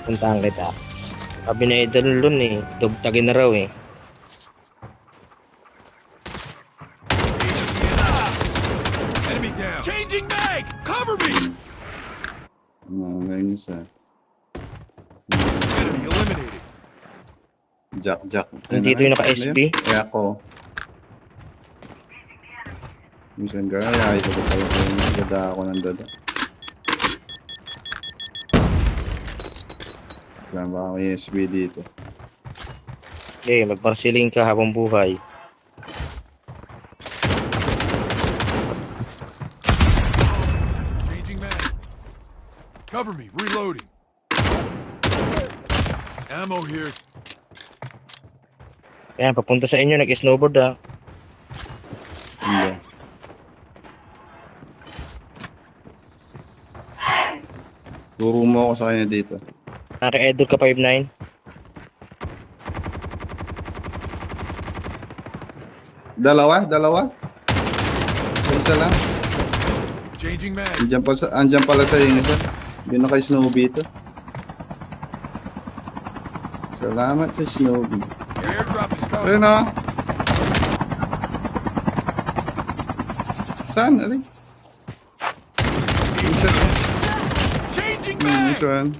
Puntahan kita. Sabi na idol nun eh. Dugtagin na raw eh. Enemy down. Changing mag. Cover me. Ngayon isa. Enemy eliminated. Jack. Nandito yung naka-SB. Kaya ako. Minsan gaya, ito ko pala yung dada ako ng dada. Kaya baka may SB dito. Okay, magparsiling ka habang buhay. Changing mag. Cover me. Reloading. Ammo here. Ayan, papunta sa inyo, nag-snowboard ah. Hindi. Turo mo ako sa kanya dito. Naka-idol ka 5'9". Dalawa? Isa lang. Changing mag. Andyan pala sa yung isa. Hindi na kay Snowbee ito. Salamat sa Snowbee. Airdrop is coming. Ayun na. Saan? Alin? Changing mag. Isa.